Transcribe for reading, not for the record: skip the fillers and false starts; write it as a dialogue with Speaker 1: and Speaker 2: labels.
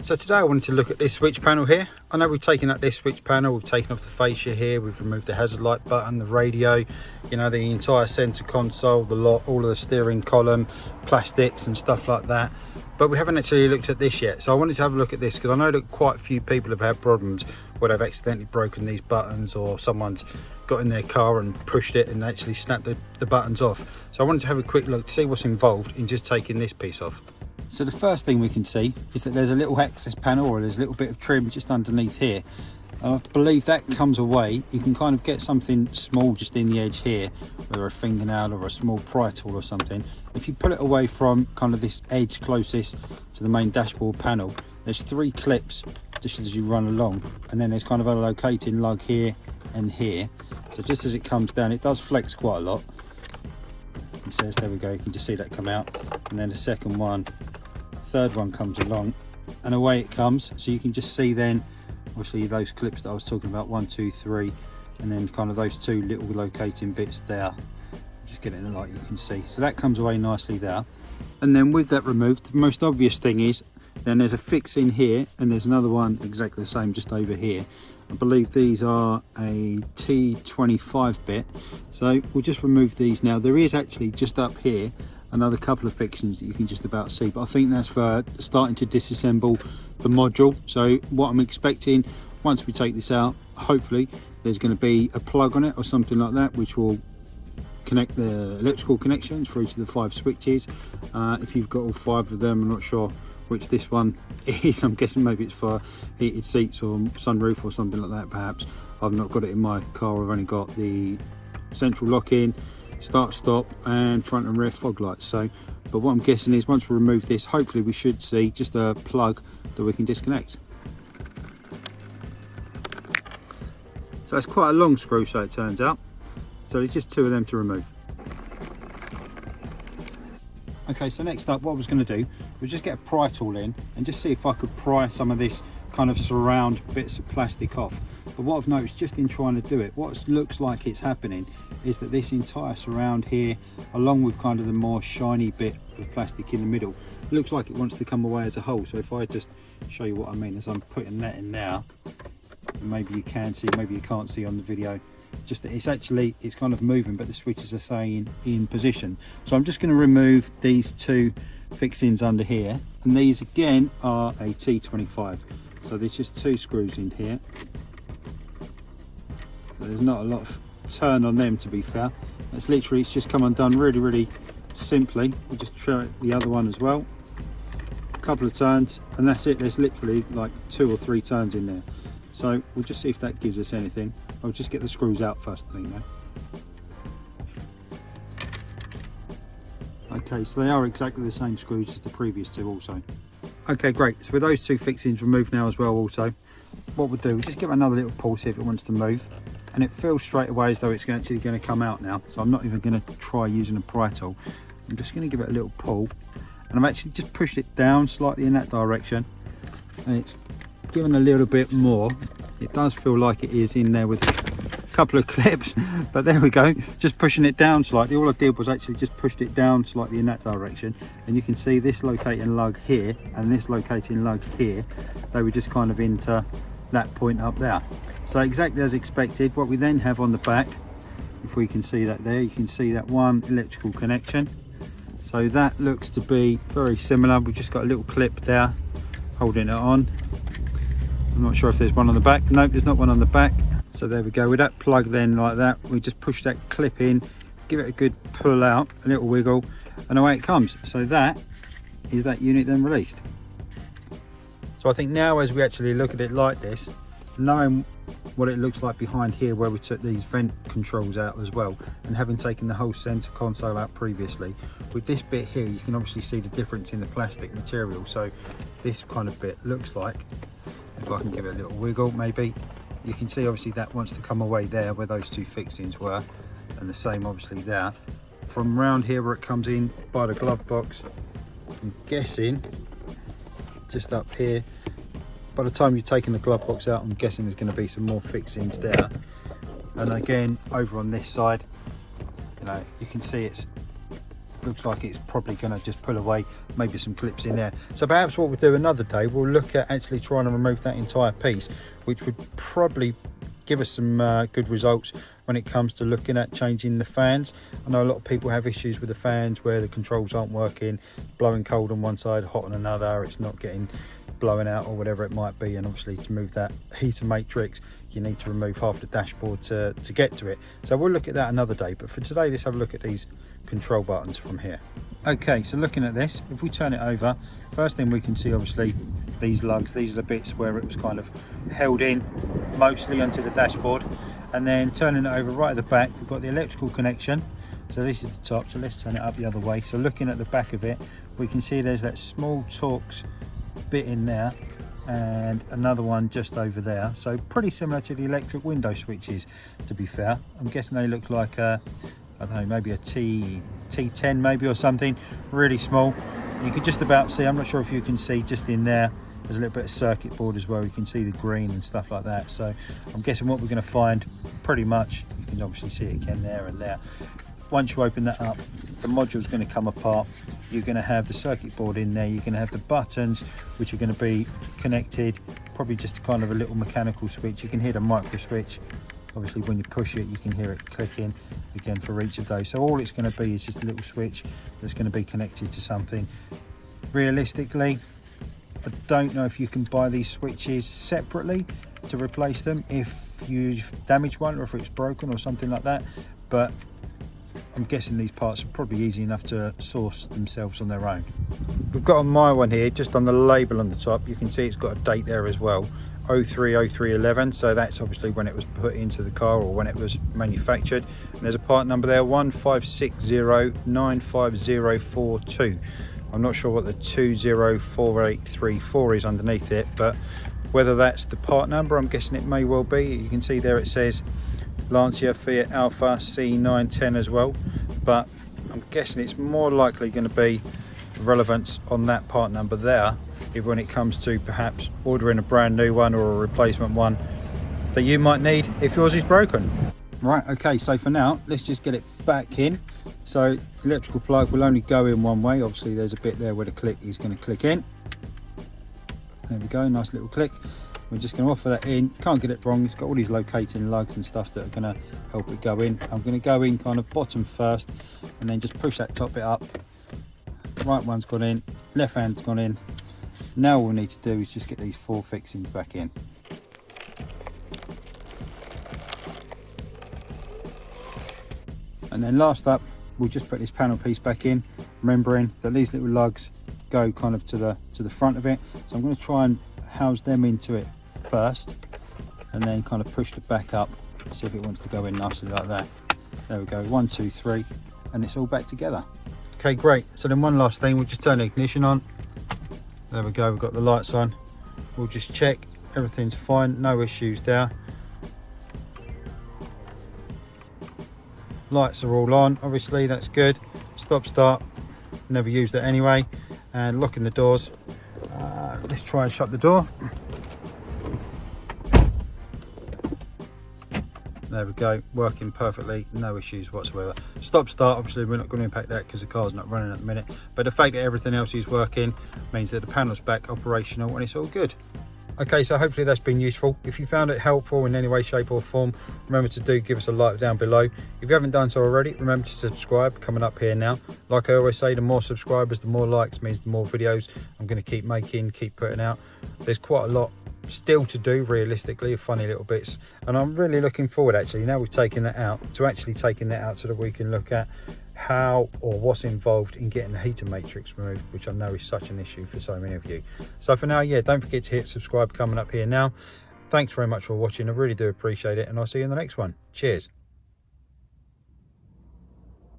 Speaker 1: So today I wanted to look at this switch panel here. I know we've taken out this switch panel, we've taken off the fascia here, we've removed the hazard light button, the radio, you know, the entire center console, the lot, all of the steering column, plastics and stuff like that. But we haven't actually looked at this yet. So I wanted to have a look at this because I know that quite a few people have had problems where they've accidentally broken these buttons, or someone's got in their car and pushed it and actually snapped the buttons off. So I wanted to have a quick look to see what's involved in just taking this piece off. So the first thing we can see is that there's a little access panel, or there's a little bit of trim just underneath here. I believe that comes away. You can kind of get something small just in the edge here, whether a fingernail or a small pry tool or something. If you pull it away from kind of this edge closest to the main dashboard panel, there's 3 clips just as you run along, and then there's kind of a locating lug here and here. So just as it comes down, it does flex quite a lot. It says, there we go, you can just see that come out, and then the second one, third one comes along, and away it comes. So you can just see then obviously those clips that I was talking about, 1, 2, 3, and then kind of those 2 little locating bits there. Just getting it in the light, you can see. So that comes away nicely there. And then with that removed, the most obvious thing is then there's a fix in here, and there's another one exactly the same just over here. I believe these are a T25 bit. So we'll just remove these now. There is actually just up here another couple of fixings that you can just about see, but I think that's for starting to disassemble the module. So what I'm expecting, once we take this out, hopefully there's going to be a plug on it or something like that, which will connect the electrical connections for each of the 5 switches. If you've got all 5 of them, I'm not sure which this one is. I'm guessing maybe it's for heated seats or sunroof or something like that perhaps. I've not got it in my car. I've only got the central lock-in, start stop and front and rear fog lights. So but what I'm guessing is once we remove this, hopefully we should see just a plug that we can disconnect. So it's quite a long screw, so it turns out. So there's just 2 of them to remove. Okay, so next up, what I was going to do was just get a pry tool in and just see if I could pry some of this kind of surround bits of plastic off. But what I've noticed just in trying to do it, what looks like it's happening is that this entire surround here, along with kind of the more shiny bit of plastic in the middle, looks like it wants to come away as a whole. So if I just show you what I mean as I'm putting that in now, maybe you can see, maybe you can't see on the video, just that it's kind of moving, but the switches are staying in position. So I'm just going to remove these 2 fixings under here, and these again are a T25. So there's just 2 screws in here. So there's not a lot of turn on them, to be fair. It's just come undone really simply. We'll just try the other one as well. A couple of turns and that's it. There's literally like 2 or 3 turns in there. So we'll just see if that gives us anything. I'll just get the screws out first, I think, though. Okay, so they are exactly the same screws as the previous 2 also. Okay, great. So with those 2 fixings removed now as well also, what we'll do is just give it another little pull, see if it wants to move. And it feels straight away as though it's actually going to come out now. So I'm not even going to try using a pry tool. I'm just going to give it a little pull. And I've actually just pushed it down slightly in that direction. And it's given a little bit more. It does feel like it is in there with a couple of clips, but there we go, just pushing it down slightly. All I did was actually just pushed it down slightly in that direction, and you can see this locating lug here and this locating lug here, they were just kind of into that point up there. So exactly as expected. What we then have on the back, if we can see that there, you can see that one electrical connection. So that looks to be very similar. We've just got a little clip there holding it on. I'm not sure if there's one on the back. Nope, there's not one on the back. So there we go. With that plug then like that, we just push that clip in, give it a good pull out, a little wiggle, and away it comes. So that is that unit then released. So I think now as we actually look at it like this, knowing what it looks like behind here where we took these vent controls out as well, and having taken the whole center console out previously, with this bit here you can obviously see the difference in the plastic material. So this kind of bit looks like, if I can give it a little wiggle maybe, you can see obviously that wants to come away there where those 2 fixings were, and the same obviously there. From round here where it comes in by the glove box, I'm guessing just up here, by the time you've taken the glove box out, I'm guessing there's going to be some more fixings there. And again over on this side, you know, you can see it's looks like it's probably going to just pull away, maybe some clips in there. So perhaps what we'll do another day, we'll look at actually trying to remove that entire piece, which would probably give us some good results when it comes to looking at changing the fans. I know a lot of people have issues with the fans where the controls aren't working, blowing cold on one side, hot on another, it's not getting blowing out or whatever it might be. And obviously to move that heater matrix, you need to remove half the dashboard to get to it. So we'll look at that another day, but for today let's have a look at these control buttons from here. Okay, so looking at this, if we turn it over, first thing we can see obviously these lugs. These are the bits where it was kind of held in mostly onto the dashboard. And then turning it over right at the back, we've got the electrical connection. So this is the top, so let's turn it up the other way. So looking at the back of it, we can see there's that small Torx bit in there and another one just over there. So pretty similar to the electric window switches, to be fair. I'm guessing they look like a, I don't know, maybe a T10 maybe or something, really small. You can just about see, I'm not sure if you can see just in there, there's a little bit of circuit board as well. You can see the green and stuff like that. So I'm guessing what we're going to find pretty much, you can obviously see it again there and there. Once you open that up, the module's going to come apart. You're going to have the circuit board in there. You're going to have the buttons, which are going to be connected, probably just kind of a little mechanical switch. You can hear the micro switch. Obviously when you push it, you can hear it clicking again for each of those. So all it's going to be is just a little switch that's going to be connected to something. Realistically, I don't know if you can buy these switches separately to replace them if you've damaged one or if it's broken or something like that, but I'm guessing these parts are probably easy enough to source themselves on their own. We've got on my one here, just on the label on the top, you can see it's got a date there as well, 030311, so that's obviously when it was put into the car or when it was manufactured. And there's a part number there, 156095042. I'm not sure what the 204834 is underneath it, but whether that's the part number, I'm guessing it may well be. You can see there it says Lancia Fiat Alfa C910 as well, but I'm guessing it's more likely going to be relevance on that part number there if when it comes to perhaps ordering a brand new one or a replacement one that you might need if yours is broken. Right, okay, so for now let's just get it back in. So electrical plug will only go in one way. Obviously there's a bit there where the click is going to click in. There we go, nice little click. We're just going to offer that in. Can't get it wrong, it's got all these locating lugs and stuff that are going to help it go in. I'm going to go in kind of bottom first and then just push that top bit up. Right one's gone in, left hand's gone in. Now all we need to do is just get these four fixings back in. And then last up, we'll just put this panel piece back in, remembering that these little lugs go kind of to the front of it. So I'm going to try and house them into it first and then kind of push the back up, see if it wants to go in nicely like that. There we go, 1 2 3, and it's all back together. Okay, great. So then one last thing, we'll just turn the ignition on. There we go, we've got the lights on. We'll just check everything's fine, no issues there. Lights are all on, obviously, that's good. Stop start, never used it anyway. And locking the doors. Let's try and shut the door. There we go, working perfectly, no issues whatsoever. Stop start, obviously we're not going to impact that because the car's not running at the minute, but the fact that everything else is working means that the panel's back operational and it's all good. Okay, so hopefully that's been useful. If you found it helpful in any way, shape or form, remember to give us a like down below. If you haven't done so already, remember to subscribe, coming up here now. Like I always say, the more subscribers, the more likes means the more videos I'm going to keep making, keep putting out. There's quite a lot still to do realistically of funny little bits, and I'm really looking forward actually, now we've taken that out, to actually taking that out so that we can look at how or what's involved in getting the heater matrix removed, which I know is such an issue for so many of you. So for now, yeah, don't forget to hit subscribe, coming up here now. Thanks very much for watching, I really do appreciate it, and I'll see you in the next one. Cheers.